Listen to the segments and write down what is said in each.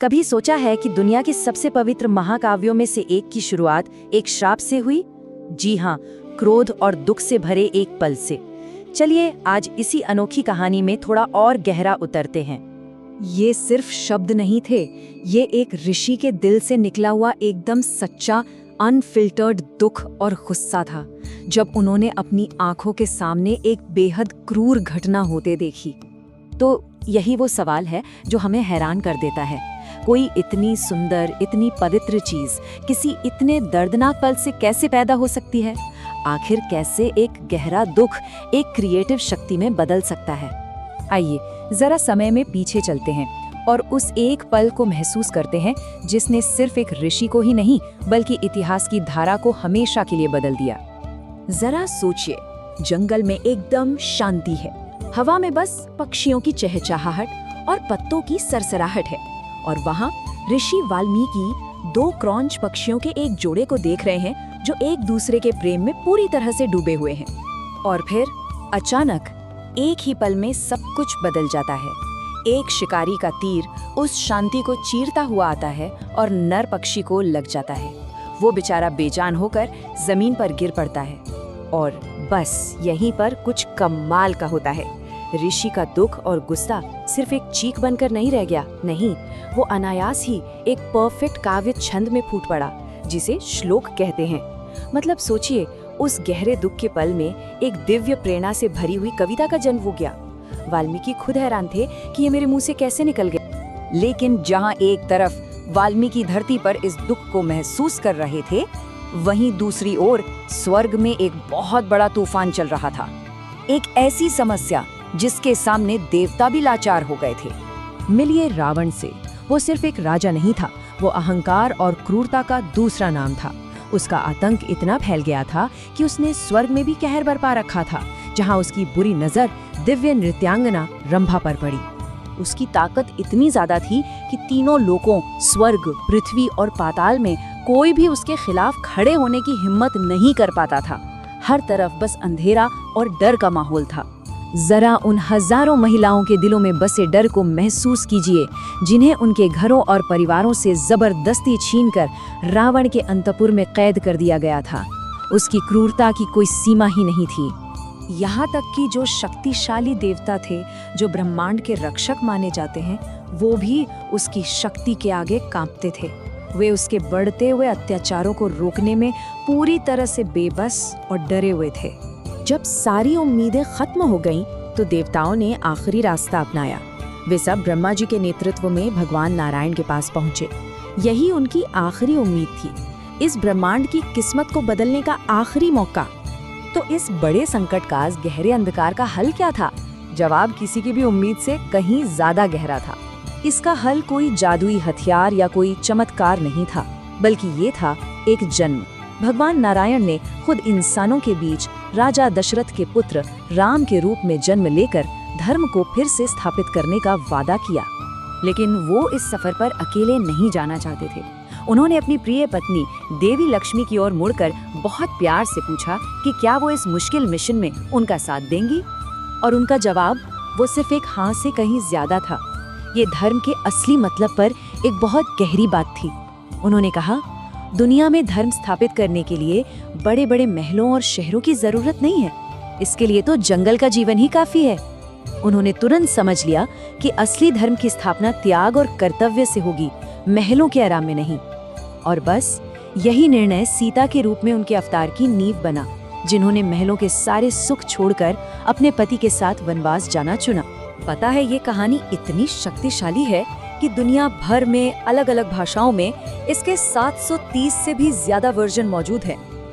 कभी सोचा है कि दुनिया के सबसे पवित्र महाकाव्यों में से एक की शुरुआत एक श्राप से हुई? जी हाँ, क्रोध और दुख से भरे एक पल से। चलिए आज इसी अनोखी कहानी में थोड़ा और गहरा उतरते हैं। ये सिर्फ शब्द नहीं थे, ये एक ऋषि के दिल से निकला हुआ एकदम सच्चा अनफिल्टर्ड दुख और गुस्सा था, जब उन्होंने अपनी आंखों के सामने एक बेहद क्रूर घटना होते देखी। तो यही वो सवाल है जो हमें हैरान कर देता है। कोई इतनी सुंदर, इतनी पवित्र चीज किसी इतने दर्दनाक पल से कैसे पैदा हो सकती है? आखिर कैसे एक गहरा दुख एक क्रिएटिव शक्ति में बदल सकता है? आइए जरा समय में पीछे चलते हैं और उस एक पल को महसूस करते हैं जिसने सिर्फ एक ऋषि को ही नहीं बल्कि इतिहास की धारा को हमेशा के लिए बदल दिया। जरा सोचिए, जंगल में एकदम शांति है, हवा में बस पक्षियों की चहचहाहट और पत्तों की सरसराहट है, और वहाँ ऋषि वाल्मीकि दो क्रॉन्च पक्षियों के एक जोड़े को देख रहे हैं जो एक दूसरे के प्रेम में पूरी तरह से डूबे हुए हैं। और फिर अचानक एक ही पल में सब कुछ बदल जाता है। एक शिकारी का तीर उस शांति को चीरता हुआ आता है और नर पक्षी को लग जाता है। वो बेचारा बेजान होकर जमीन पर गिर पड़ता है। और बस यहीं पर कुछ कमाल का होता है। ऋषि का दुख और गुस्सा सिर्फ एक चीख बनकर नहीं रह गया, नहीं, वो अनायास ही एक परफेक्ट काव्य छंद में फूट पड़ा, जिसे श्लोक कहते हैं। मतलब सोचिए, उस गहरे दुख के पल में एक दिव्य प्रेरणा से भरी हुई कविता का जन्म हो गया। वाल्मीकि खुद हैरान थे कि ये मेरे मुंह से कैसे निकल गया। लेकिन जहाँ एक तरफ वाल्मीकि धरती पर इस दुख को महसूस कर रहे थे, वहीं दूसरी ओर स्वर्ग में एक बहुत बड़ा तूफान चल रहा था। एक ऐसी समस्या जिसके सामने देवता भी लाचार हो गए थे। मिलिए रावण से। वो सिर्फ एक राजा नहीं था, वो अहंकार और क्रूरता का दूसरा नाम था। उसका आतंक इतना फैल गया था कि उसने स्वर्ग में भी कहर बरपा रखा था, जहां उसकी बुरी नजर दिव्य नृत्यांगना रंभा पर पड़ी। उसकी ताकत इतनी ज्यादा थी कि तीनों लोकों, स्वर्ग, पृथ्वी और पाताल में कोई भी उसके खिलाफ खड़े होने की हिम्मत नहीं कर पाता था। हर तरफ बस अंधेरा और डर का माहौल था। जरा उन हजारों महिलाओं के दिलों में बसे डर को महसूस कीजिए, जिन्हें उनके घरों और परिवारों से जबरदस्ती छीनकर रावण के अंतपुर में कैद कर दिया गया था। उसकी क्रूरता की कोई सीमा ही नहीं थी। यहाँ तक कि जो शक्तिशाली देवता थे, जो ब्रह्मांड के रक्षक माने जाते हैं, वो भी उसकी शक्ति के आगे कांपते थे। वे उसके बढ़ते हुए अत्याचारों को रोकने में पूरी तरह से बेबस और डरे हुए थे। जब सारी उम्मीदें खत्म हो गईं, तो देवताओं ने आखिरी रास्ता अपनाया। वे सब ब्रह्मा जी के नेतृत्व में भगवान नारायण के पास पहुंचे। यही उनकी आखिरी उम्मीद थी, इस ब्रह्मांड की किस्मत को बदलने का आखिरी मौका। तो इस बड़े संकट का, इस गहरे अंधकार का हल क्या था? जवाब किसी की भी उम्मीद से कहीं ज्यादा गहरा था। इसका हल कोई जादुई हथियार या कोई चमत्कार नहीं था, बल्कि ये था एक जन्म। भगवान नारायण ने खुद इंसानों के बीच राजा दशरथ के पुत्र राम के रूप में जन्म लेकर धर्म को फिर से स्थापित करने का वादा किया। लेकिन वो इस सफर पर अकेले नहीं जाना चाहते थे। उन्होंने अपनी प्रिय पत्नी देवी लक्ष्मी की ओर मुड़कर बहुत प्यार से पूछा कि क्या वो इस मुश्किल मिशन में उनका साथ देंगी। और उनका जवाब वो सिर्फ एक हाँ से कहीं ज्यादा था। ये धर्म के असली मतलब पर एक बहुत गहरी बात थी। उन्होंने कहा, दुनिया में धर्म स्थापित करने के लिए बड़े बड़े महलों और शहरों की जरूरत नहीं है, इसके लिए तो जंगल का जीवन ही काफी है। उन्होंने तुरंत समझ लिया कि असली धर्म की स्थापना त्याग और कर्तव्य से होगी, महलों के आराम में नहीं। और बस यही निर्णय सीता के रूप में उनके अवतार की नींव बना, जिन्होंने महलों के सारे सुख छोड़कर अपने पति के साथ वनवास जाना चुना। पता है, ये कहानी इतनी शक्तिशाली है कि दुनिया भर में अलग अलग भाषाओं में इसके 730 से भी ज्यादा वर्जन मौजूद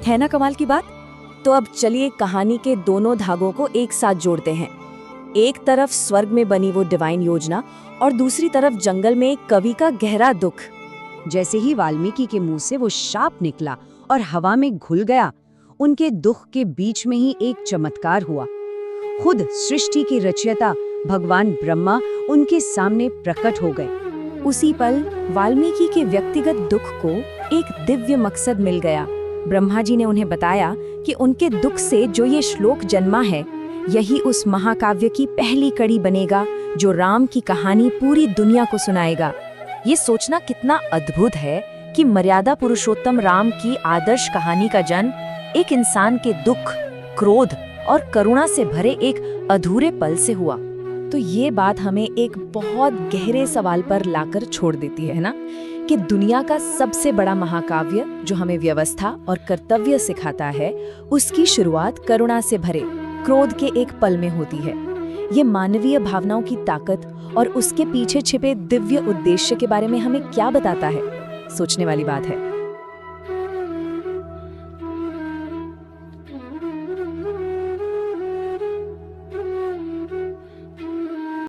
है ना कमाल की बात? तो अब चलिए कहानी के दोनों धागों को एक साथ जोड़ते हैं। एक तरफ स्वर्ग में बनी वो डिवाइन योजना और दूसरी तरफ जंगल में एक कवि का गहरा दुख। जैसे ही वाल्मीकि के मुंह से वो शाप निकला और हवा में घुल गया, उनके दुख के बीच में ही एक चमत्कार हुआ। खुद सृष्टि की रचयिता भगवान ब्रह्मा उनके सामने प्रकट हो गए। उसी पल वाल्मीकि के व्यक्तिगत दुख को एक दिव्य मकसद मिल गया। ब्रह्मा जी ने उन्हें बताया कि उनके दुख से जो ये श्लोक जन्मा है, यही उस महाकाव्य की पहली कड़ी बनेगा जो राम की कहानी पूरी दुनिया को सुनाएगा। ये सोचना कितना अद्भुत है कि मर्यादा पुरुषोत्तम राम की आदर्श कहानी का जन्म एक इंसान के दुख, क्रोध और करुणा से भरे एक अधूरे पल से हुआ। तो ये बात हमें एक बहुत गहरे सवाल पर लाकर छोड़ देती है ना, कि दुनिया का सबसे बड़ा महाकाव्य जो हमें व्यवस्था और कर्तव्य सिखाता है, उसकी शुरुआत करुणा से भरे क्रोध के एक पल में होती है। ये मानवीय भावनाओं की ताकत और उसके पीछे छिपे दिव्य उद्देश्य के बारे में हमें क्या बताता है? सोचने वाली बात है।